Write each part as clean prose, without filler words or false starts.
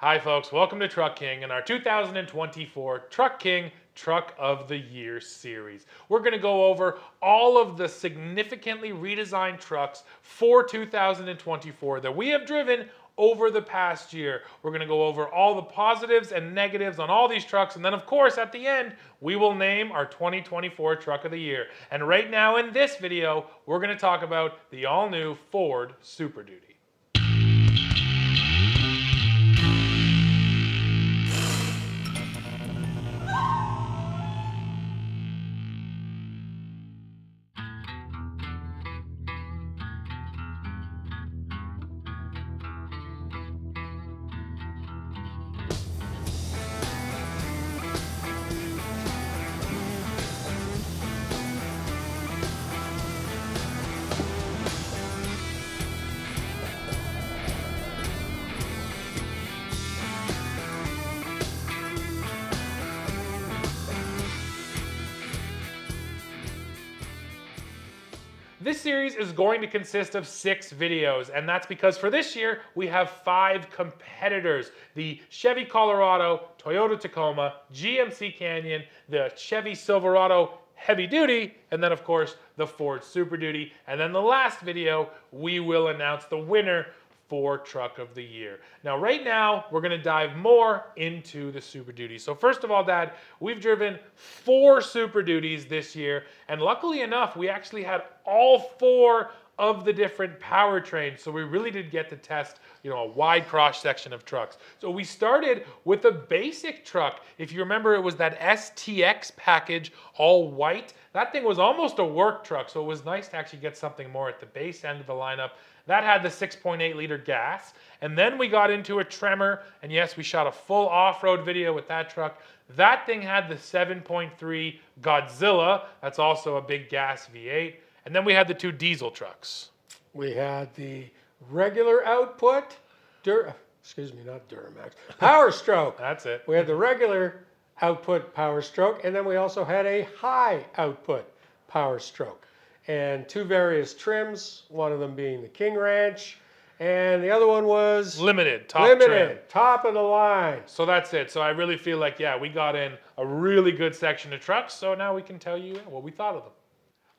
Hi folks, welcome to Truck King and our 2024 Truck King Truck of the Year series. We're going to go over all of the significantly redesigned trucks for 2024 that we have driven over the past year. We're going to go over all the positives and negatives on all these trucks, and then of course at the end we will name our 2024 Truck of the Year. And right now in this video, we're going to talk about the all-new Ford Super Duty. This series is going to consist of 6 videos, and that's because for this year we have 5 competitors: the Chevy Colorado, Toyota Tacoma, GMC Canyon, the Chevy Silverado Heavy Duty, and then of course the Ford Super Duty. And then the last video we will announce the winner for Truck of the Year. Now right now we're going to dive more into the Super Duty. So first of all, Dad, we've driven 4 Super Duties this year, and luckily enough we actually had all 4 of the different powertrains, so we really did get to test a wide cross section of trucks. So we started with a basic truck. If you remember, it was that STX package, all white. That thing was almost a work truck, so it was nice to actually get something more at the base end of the lineup. That had the 6.8 liter gas. And then we got into a Tremor, and yes, we shot a full off-road video with that truck. That thing had the 7.3 Godzilla. That's also a big gas V8. And then we had the 2 diesel trucks. We had the regular output, not Duramax, Power Stroke. That's it. We had the regular output Power Stroke, and then we also had a high output Power Stroke. And 2 various trims, one of them being the King Ranch, and the other one was Limited, trim. Top of the line. So that's it. So I really feel like, we got in a really good section of trucks, so now we can tell you what we thought of them.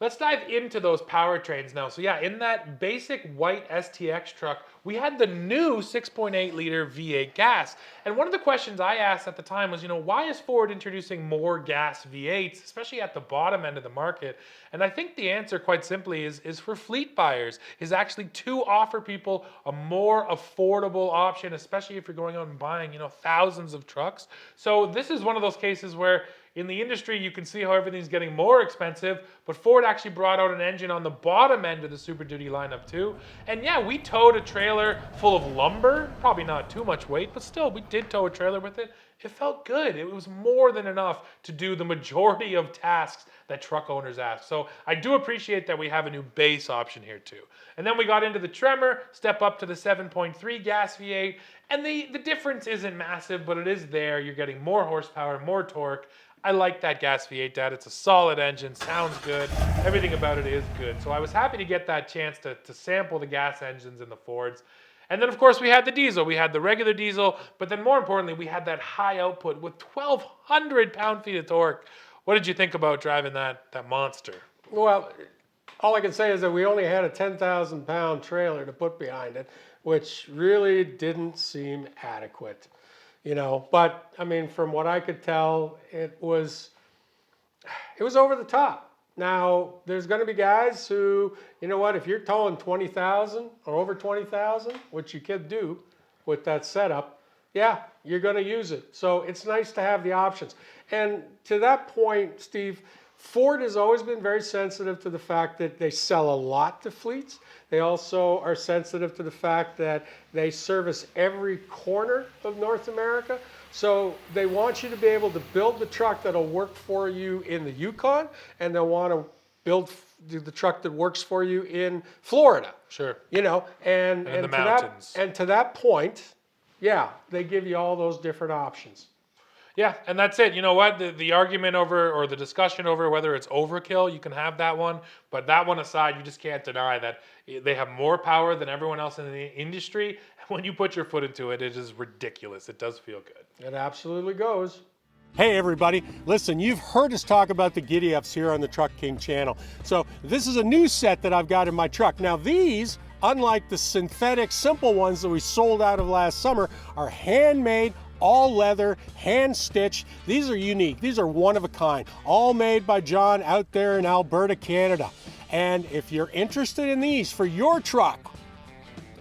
Let's dive into those powertrains now. So in that basic white STX truck, we had the new 6.8 liter V8 gas. And one of the questions I asked at the time was, why is Ford introducing more gas V8s, especially at the bottom end of the market? And I think the answer, quite simply, is for fleet buyers, is actually to offer people a more affordable option, especially if you're going out and buying, thousands of trucks. So this is one of those cases where in the industry, you can see how everything's getting more expensive, but Ford actually brought out an engine on the bottom end of the Super Duty lineup too. And we towed a trailer full of lumber, probably not too much weight, but still, we did tow a trailer with it. It felt good. It was more than enough to do the majority of tasks that truck owners ask. So I do appreciate that we have a new base option here too. And then we got into the Tremor, step up to the 7.3 gas V8, and the difference isn't massive, but it is there. You're getting more horsepower, more torque. I like that gas V8, Dad. It's a solid engine, sounds good. Everything about it is good. So I was happy to get that chance to sample the gas engines in the Fords. And then, of course, we had the diesel. We had the regular diesel, but then more importantly, we had that high output with 1,200 pound-feet of torque. What did you think about driving that monster? Well, all I can say is that we only had a 10,000 pound trailer to put behind it, which really didn't seem adequate. But I mean, from what I could tell, it was over the top. Now, there's going to be guys who, if you're towing 20,000 or over 20,000, which you could do with that setup, you're going to use it. So it's nice to have the options. And to that point, Steve, Ford has always been very sensitive to the fact that they sell a lot to fleets. They also are sensitive to the fact that they service every corner of North America. So they want you to be able to build the truck that'll work for you in the Yukon, and they'll want to build the truck that works for you in Florida. Sure. And the mountains. To that point, they give you all those different options. Yeah, and that's it. You know what? The argument over, or the discussion over whether it's overkill, you can have that one. But that one aside, you just can't deny that they have more power than everyone else in the industry, When you put your foot into it, it is ridiculous. It does feel good. It absolutely goes. Hey everybody, listen, you've heard us talk about the Giddy Ups here on the Truck King channel. So this is a new set that I've got in my truck. Now these, unlike the synthetic simple ones that we sold out of last summer, are handmade, all leather, hand stitched. These are unique, these are one of a kind, all made by John out there in Alberta, Canada. And if you're interested in these for your truck,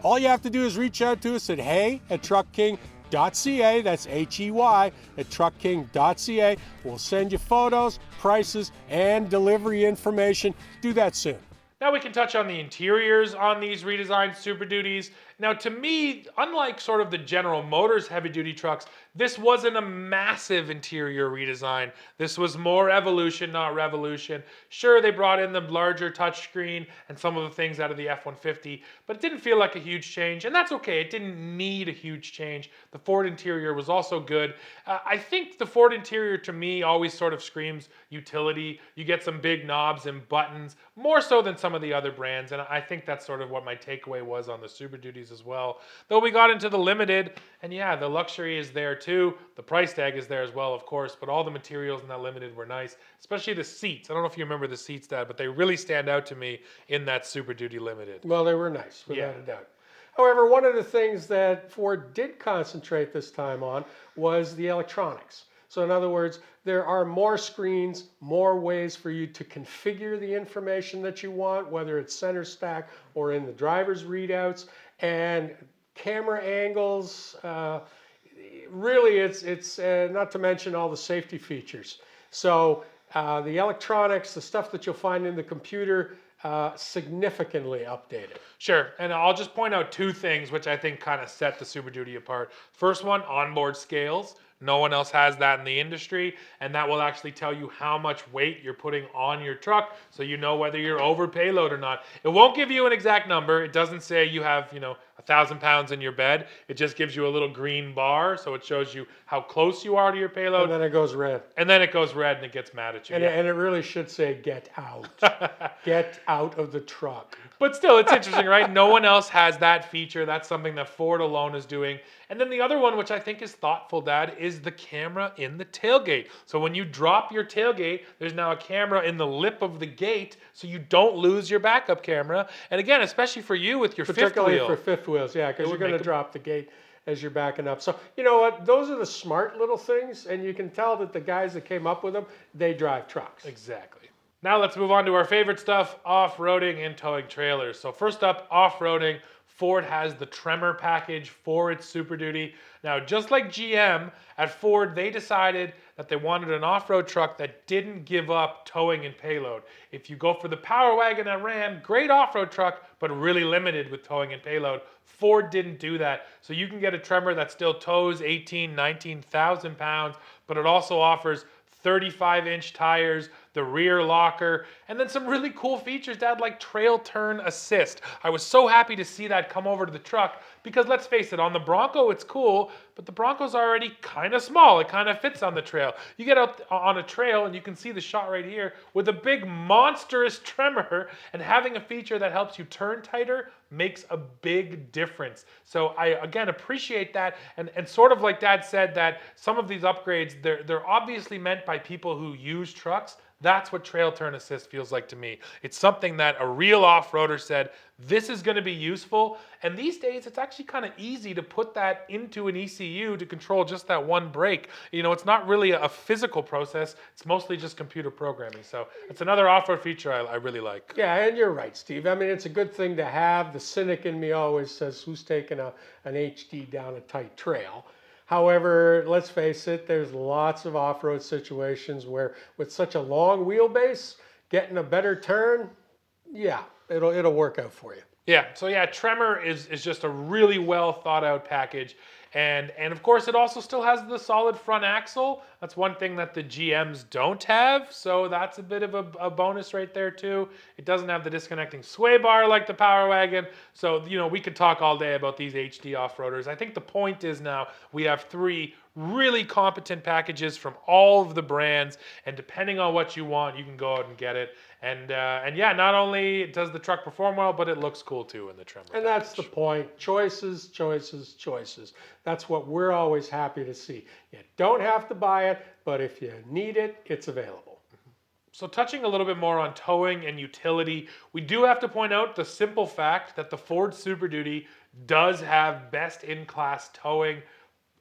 all you have to do is reach out to us at hey@truckking.ca, that's HEY at truckking.ca. We'll send you photos, prices, and delivery information. Do that soon. Now we can touch on the interiors on these redesigned Super Duties. Now to me, unlike sort of the General Motors heavy duty trucks, this wasn't a massive interior redesign. This was more evolution, not revolution. Sure, they brought in the larger touchscreen and some of the things out of the F-150, but it didn't feel like a huge change, and that's okay. It didn't need a huge change. The Ford interior was also good. I think the Ford interior to me always sort of screams utility. You get some big knobs and buttons, more so than some of the other brands, and I think that's sort of what my takeaway was on the Super Duties as well. Though we got into the Limited, and yeah, the luxury is there too. The price tag is there as well, of course, but all the materials in that Limited were nice, especially the seats. I don't know if you remember the seats, Dad, but they really stand out to me in that Super Duty Limited. Well, they were nice, without a doubt. However, one of the things that Ford did concentrate this time on was the electronics. So in other words, there are more screens, more ways for you to configure the information that you want, whether it's center stack or in the driver's readouts, and camera angles. Really, it's not to mention all the safety features. So the electronics, the stuff that you'll find in the computer, significantly updated. Sure, and I'll just point out two things which I think kind of set the Super Duty apart. First one, onboard scales. No one else has that in the industry, and that will actually tell you how much weight you're putting on your truck, so you know whether you're over payload or not. It won't give you an exact number. It doesn't say you have, 1,000 pounds in your bed. It just gives you a little green bar, so it shows you how close you are to your payload. And then it goes red. And then it goes red, and it gets mad at you. And, and it really should say, get out. Get out of the truck. But still, it's interesting, right? No one else has that feature. That's something that Ford alone is doing. And then the other one, which I think is thoughtful, Dad, is the camera in the tailgate. So when you drop your tailgate, there's now a camera in the lip of the gate, so you don't lose your backup camera. And again, especially for you with your fifth wheel. Particularly for fifth wheels, yeah, because you're going to drop the gate as you're backing up. So you know what? Those are the smart little things, and you can tell that the guys that came up with them, they drive trucks. Exactly. Now let's move on to our favorite stuff, off-roading and towing trailers. So first up, off-roading. Ford has the Tremor package for its Super Duty. Now, just like GM, at Ford, they decided that they wanted an off-road truck that didn't give up towing and payload. If you go for the Power Wagon and Ram, great off-road truck, but really limited with towing and payload. Ford didn't do that. So you can get a Tremor that still tows 18, 19,000 pounds, but it also offers 35-inch tires, the rear locker, and then some really cool features, Dad, like trail turn assist. I was so happy to see that come over to the truck because let's face it, on the Bronco it's cool, but the Bronco's already kind of small. It kind of fits on the trail. You get out on a trail and you can see the shot right here with a big monstrous Tremor, and having a feature that helps you turn tighter makes a big difference. So I, again, appreciate that. And sort of like Dad said, that some of these upgrades, they're obviously meant by people who use trucks. That's what trail turn assist feels like to me. It's something that a real off-roader said, this is going to be useful. And these days, it's actually kind of easy to put that into an ECU to control just that one brake. It's not really a physical process. It's mostly just computer programming. So it's another off-road feature I really like. Yeah, and you're right, Steve. I mean, it's a good thing to have. The cynic in me always says, who's taking an HD down a tight trail? However, let's face it, there's lots of off-road situations where with such a long wheelbase, getting a better turn, yeah, it'll work out for you. Yeah, so yeah, Tremor is just a really well thought out package. And of course, it also still has the solid front axle. That's one thing that the GMs don't have, so that's a bit of a bonus right there too. It doesn't have the disconnecting sway bar like the Power Wagon. So, you know, we could talk all day about these HD off-roaders. I think the point is now we have 3 really competent packages from all of the brands, and depending on what you want, you can go out and get it. And yeah, not only does the truck perform well, but it looks cool too in the trim. And that's the point. Choices, choices, choices. That's what we're always happy to see. You don't have to buy it, but if you need it, it's available. So touching a little bit more on towing and utility, we do have to point out the simple fact that the Ford Super Duty does have best-in-class towing,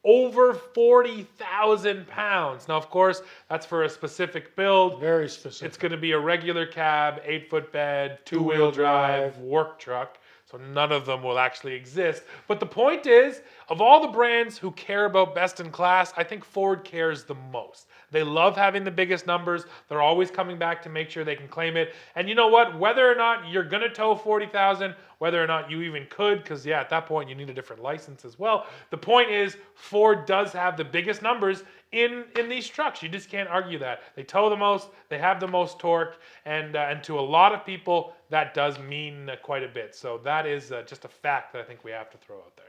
over 40,000 pounds. Now, of course, that's for a specific build. Very specific. It's going to be a regular cab, 8-foot bed, two-wheel drive, work truck. So none of them will actually exist. But the point is, of all the brands who care about best in class, I think Ford cares the most. They love having the biggest numbers. They're always coming back to make sure they can claim it. And you know what? Whether or not you're going to tow 40,000, whether or not you even could, because yeah, at that point you need a different license as well. The point is, Ford does have the biggest numbers in these trucks. You just can't argue that. They tow the most, they have the most torque, and to a lot of people, that does mean quite a bit. So that is just a fact that I think we have to throw out there.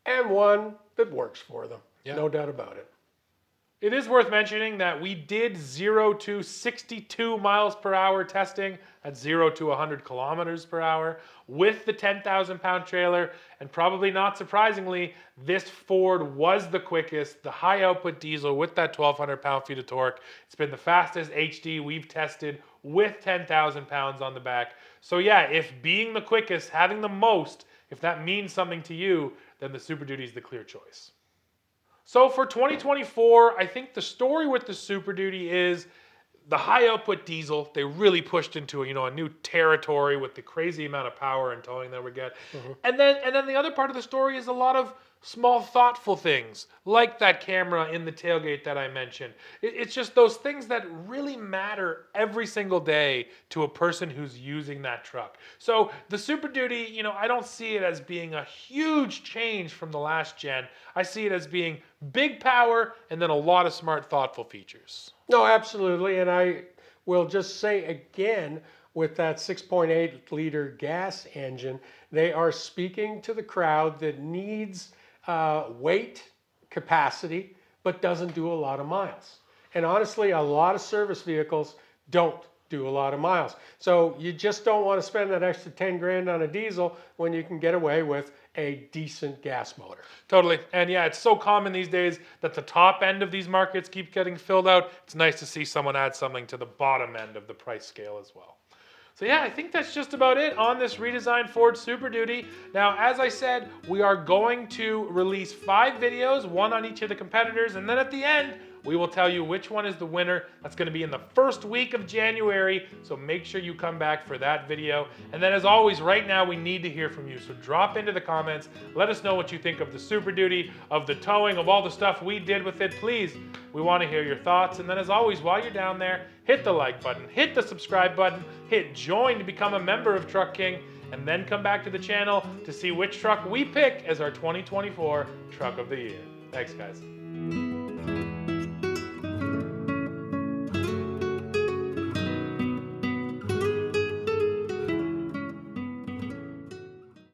And one that works for them. Yeah. No doubt about it. It is worth mentioning that we did 0 to 62 miles per hour testing at 0 to 100 kilometers per hour with the 10,000 pound trailer. And probably not surprisingly, this Ford was the quickest, the high output diesel with that 1,200 pound-feet of torque. It's been the fastest HD we've tested with 10,000 pounds on the back. So yeah, if being the quickest, having the most, if that means something to you, then the Super Duty is the clear choice. So for 2024, I think the story with the Super Duty is the high output diesel. They really pushed into a new territory with the crazy amount of power and towing that we get. And then the other part of the story is a lot of small thoughtful things like that camera in the tailgate that I mentioned. It's just those things that really matter every single day to a person who's using that truck. So the Super Duty, I don't see it as being a huge change from the last gen. I see it as being big power and then a lot of smart, thoughtful features. No, absolutely. And I will just say again, with that 6.8 liter gas engine, they are speaking to the crowd that needs weight capacity, but doesn't do a lot of miles. And honestly, a lot of service vehicles don't do a lot of miles. So you just don't want to spend that extra 10 grand on a diesel when you can get away with a decent gas motor. Totally. And yeah, it's so common these days that the top end of these markets keep getting filled out. It's nice to see someone add something to the bottom end of the price scale as well. So yeah, I think that's just about it on this redesigned Ford Super Duty. Now, as I said, we are going to release 5 videos, one on each of the competitors, and then at the end, we will tell you which one is the winner. That's going to be in the first week of January, so make sure you come back for that video. And then as always, right now, we need to hear from you. So drop into the comments. Let us know what you think of the Super Duty, of the towing, of all the stuff we did with it. Please, we want to hear your thoughts. And then as always, while you're down there, hit the like button, hit the subscribe button, hit join to become a member of Truck King, and then come back to the channel to see which truck we pick as our 2024 Truck of the Year. Thanks, guys.